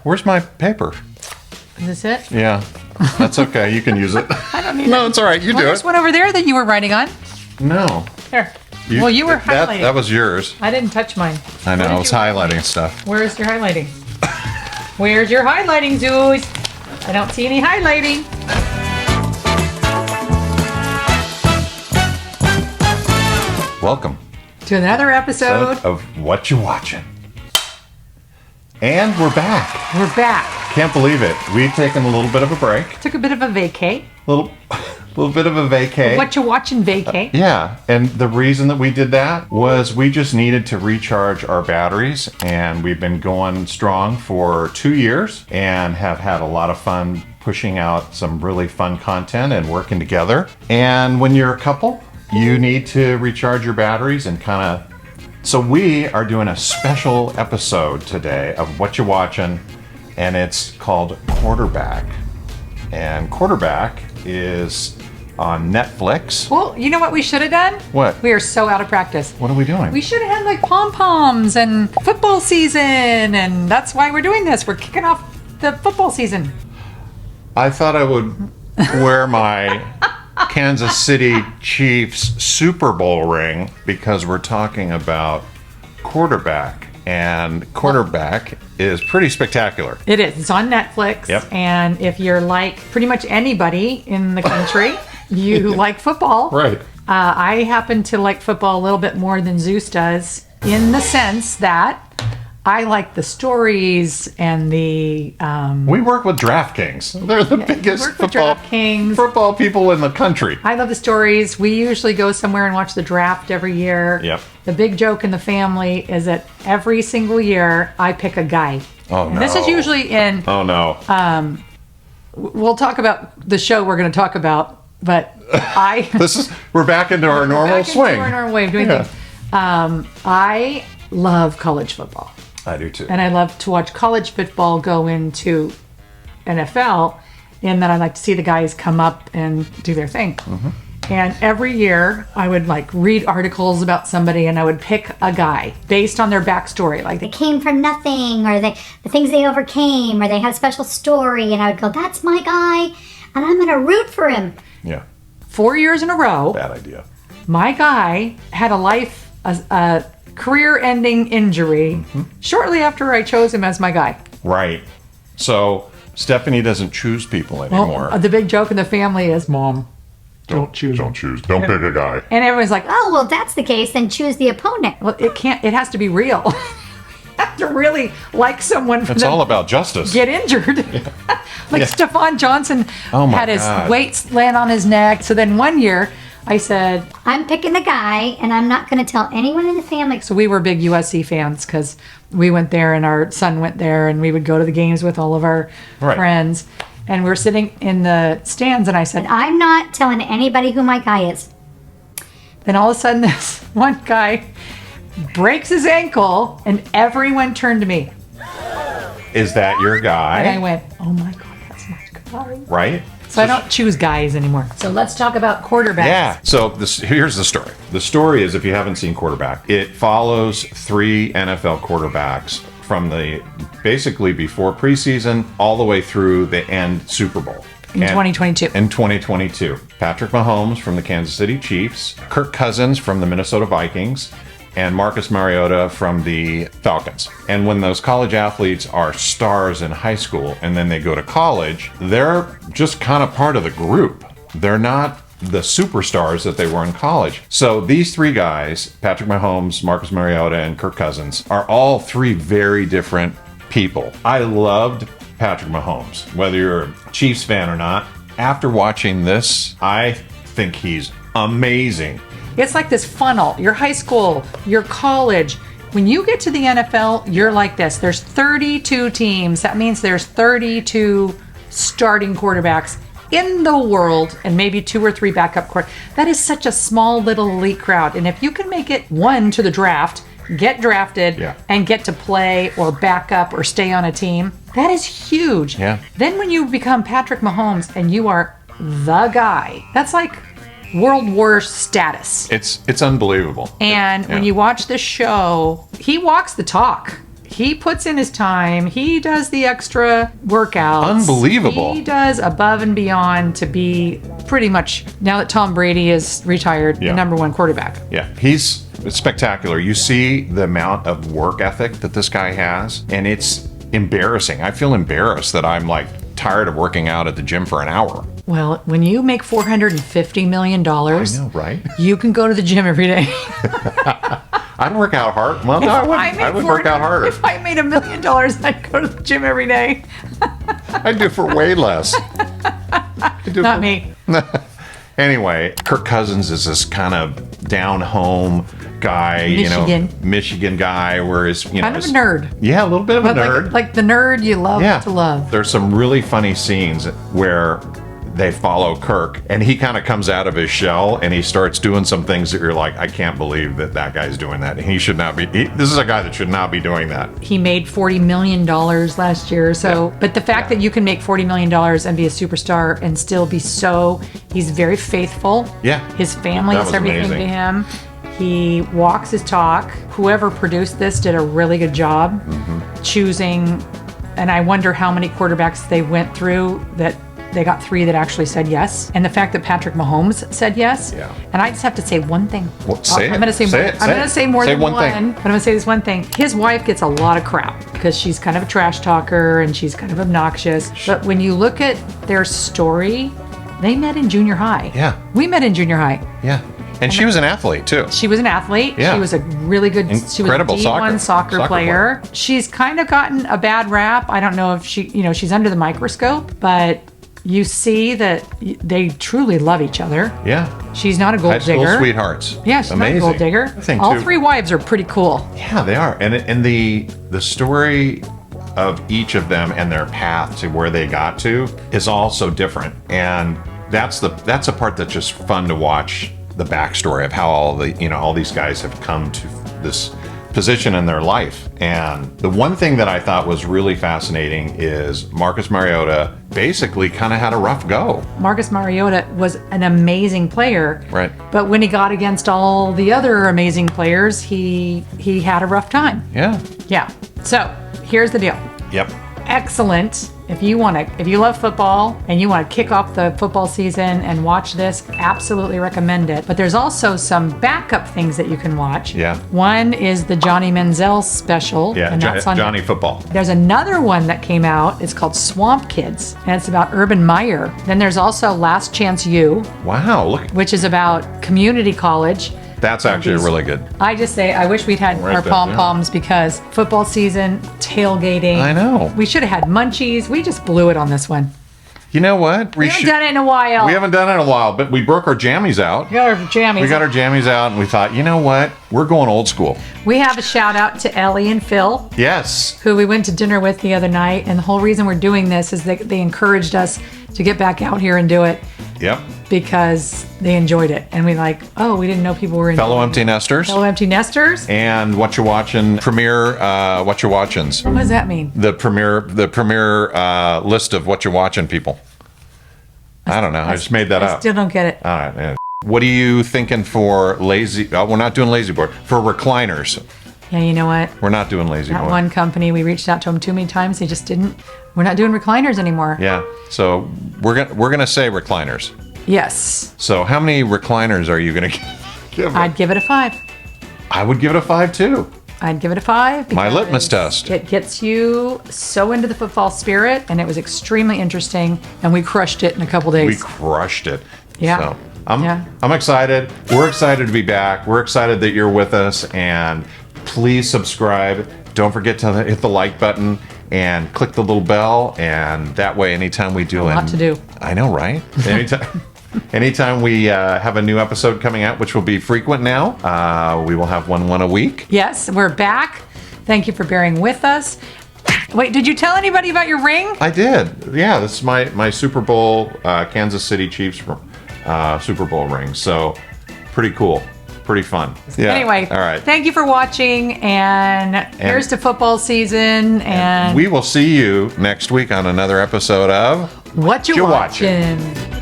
Where's my paper? Is this it? Yeah, that's okay. You can use it. I don't need it. No, it's all right. You do There's it. one over there that you were writing on. No. Here. Well, you were highlighting. That was yours. I didn't touch mine. I know. I was highlighting stuff. Where's your highlighting? Where's your highlighting, Zeus? I don't see any highlighting. Welcome To another episode. of What You Watchin'. And we're back. We're back. Can't believe it. We've taken a little bit of a break. Took a bit of a vacay. Little bit of a vacay. What you watching vacay? Yeah, and the reason that we did that was we just needed to recharge our batteries, and we've been going strong for 2 years and have had a lot of fun pushing out some really fun content and working together. And when you're a couple, you need to recharge your batteries and kind of... So we are doing a special episode today of What You Watchin', and it's called Quarterback. And Quarterback is on Netflix. Well, you know what we should have done? What? We are so out of practice. What are we doing? We should have had like pom-poms and football season, and that's why we're doing this. We're kicking off the football season. I thought I would wear my Kansas City Chiefs Super Bowl ring because we're talking about quarterback. And Quarterback is pretty spectacular. It is. It's on Netflix. Yep. And if you're like pretty much anybody in the country, you like football. Right. I happen to like football a little bit more than Zeus does, in the sense that I like the stories and the... We work with DraftKings. They're the biggest work with DraftKings. football people in the country. I love the stories. We usually go somewhere and watch the draft every year. Yep. The big joke in the family is that every single year I pick a guy. Oh, And this is usually in... Oh, no. We'll talk about the show we're going to talk about, but We're back into our normal swing. Into our normal way of doing things. I love college football. I do too. And I love to watch college football go into NFL, in that I like to see the guys come up and do their thing. Mm-hmm. And every year I would like read articles about somebody, and I would pick a guy based on their backstory. Like They came from nothing, or the things they overcame, or they had a special story, and I would go, that's my guy, and I'm going to root for him. Yeah. 4 years in a row, Bad idea. my guy had a career-ending injury shortly after I chose him as my guy. Right. So Stephanie doesn't choose people anymore. Well, the big joke in the family is, Mom, don't choose. Don't choose. Don't pick a guy. And everyone's like, Oh, well, if that's the case, then choose the opponent. well, it has to be real. You have to really like someone for It's them all about justice. get injured. Like Yeah. Stephon Johnson Oh my had his God. weights land on his neck. So then one year I said, I'm picking the guy, and I'm not going to tell anyone in the family. so we were big USC fans because we went there and our son went there, and we would go to the games with all of our Right. friends. And we're sitting in the stands, and I said, I'm not telling anybody who my guy is. then all of a sudden this one guy breaks his ankle, and everyone turned to me. Is that your guy? And I went, oh my God, that's my guy. Right? So I don't choose guys anymore. So let's talk about quarterbacks. Yeah. So here's the story. The story is, if you haven't seen Quarterback, it follows 3 NFL quarterbacks from the basically before preseason all the way through the end Super Bowl. In 2022. In 2022. Patrick Mahomes from the Kansas City Chiefs, Kirk Cousins from the Minnesota Vikings, and Marcus Mariota from the Falcons. And when those college athletes are stars in high school and then they go to college, they're just kind of part of the group. They're not the superstars that they were in college. So these 3 guys, Patrick Mahomes, Marcus Mariota, and Kirk Cousins, are all 3 very different people. I loved Patrick Mahomes, whether you're a Chiefs fan or not. After watching this, I think he's amazing. It's like this funnel. Your high school, your college. When you get to the NFL, you're like this. There's 32 teams. That means there's 32 starting quarterbacks in the world, and maybe 2 or 3 backup quarterbacks. That is such a small little elite crowd. And if you can make it one to the draft, get drafted, Yeah. and get to play or back up or stay on a team, that is huge. Yeah. Then when you become Patrick Mahomes and you are the guy, that's like World War status. It's unbelievable. And when Yeah. you watch the show, he walks the talk. He puts in his time. He does the extra workouts. Unbelievable. He does above and beyond to be pretty much, now that Tom Brady is retired, Yeah. the number one quarterback. Yeah, he's spectacular. You see the amount of work ethic that this guy has, and it's embarrassing. I feel embarrassed that I'm like tired of working out at the gym for an hour. Well, when you make $450 million, I know, right? you can go to the gym every day. I'd work out hard. Well, no, I would work out harder. If I made $1 million, I'd go to the gym every day. I'd do it for way less. Not me. Anyway, Kirk Cousins is this kind of down home guy, Michigan guy, whereas Kind of a nerd. Yeah, a little bit of a But nerd. like the nerd you love to love. There's some really funny scenes where they follow Kirk, and he kind of comes out of his shell and he starts doing some things that you're like, I can't believe that guy's doing that. He should not be. This is a guy that should not be doing that. He made $40 million last year. So, but the fact that you can make $40 million and be a superstar and still be he's very faithful. Yeah. His family That is was everything amazing. to him. He walks his talk. Whoever produced this did a really good job choosing. And I wonder how many quarterbacks they went through that they got 3 that actually said yes. And the fact that Patrick Mahomes said yes. Yeah. And I just have to say one thing. Well, say it. I'm going to say I'm going to say more than one one. thing. But I'm going to say this one thing. His wife gets a lot of crap because she's kind of a trash talker and she's kind of obnoxious. But when you look at their story, they met in junior high. Yeah. We met in junior high. Yeah. And she was an athlete too. She was an athlete. Yeah. She was a really good, Incredible she was a D1 soccer soccer player. She's kind of gotten a bad rap. I don't know if she's under the microscope, but you see that they truly love each other. Yeah. She's not a gold High school digger. sweethearts. Yeah, she's Amazing. not a gold digger. I think All too. 3 wives are pretty cool. Yeah, they are. And the story of each of them and their path to where they got to is all so different. And that's a part that's just fun to watch, the backstory of how all these guys have come to this position in their life. And the one thing that I thought was really fascinating is Marcus Mariota basically kind of had a rough go. Marcus Mariota was an amazing player. Right. But when he got against all the other amazing players, he had a rough time. Yeah. Yeah. So here's the deal. Yep. Excellent. If you love football and you want to kick off the football season and watch this, absolutely recommend it. But there's also some backup things that you can watch. Yeah. One is the Johnny Manziel special. Yeah, and that's on Johnny Football. There's another one that came out. It's called Swamp Kids, and it's about Urban Meyer. Then there's also Last Chance U, Wow, look. which is about community college. That's actually really good. I just say, I wish we'd had Write our that pom-poms because football season, tailgating. I know. We should have had munchies. We just blew it on this one. You know what? We haven't done it in a while. We haven't done it in a while, but we broke our jammies out. We got our jammies. We got our jammies out, and we thought, you know what? We're going old school. We have a shout out to Ellie and Phil, Yes. who we went to dinner with the other night. And the whole reason we're doing this is that they encouraged us to get back out here and do it Yep. because they enjoyed it. And we we didn't know people were Fellow empty nesters. Fellow empty nesters. And what you watching? Premier what you watchins. What does that mean? The premier list of what you watching people. I don't know. I just made that I up. still don't get it. All right. Man. What are you thinking for lazy? We're not doing lazy boy. For recliners, Yeah, you know what? we're not doing lazy That boy. one company, we reached out to them too many times. They just didn't. We're not doing recliners anymore. Yeah. So we're gonna say recliners. Yes. So how many recliners are you gonna give? I'd give it a 5. I would give it a 5 too. I'd give it a 5. My litmus because test. It gets you so into the football spirit, and it was extremely interesting, and we crushed it in a couple days. We crushed it. Yeah. So I'm Yeah. excited. We're excited to be back. We're excited that you're with us, and please subscribe. Don't forget to hit the like button and click the little bell, and that way anytime we do A lot to do. I know, right? Anytime we have a new episode coming out, which will be frequent now, we will have one a week. Yes, we're back. Thank you for bearing with us. Wait, did you tell anybody about your ring? I did. Yeah, this is my Super Bowl Kansas City Chiefs Super Bowl ring. So pretty cool. Pretty fun. Yeah. Anyway, all right. Thank you for watching, and here's to football season. And we will see you next week on another episode of What You Watchin'. Watchin'.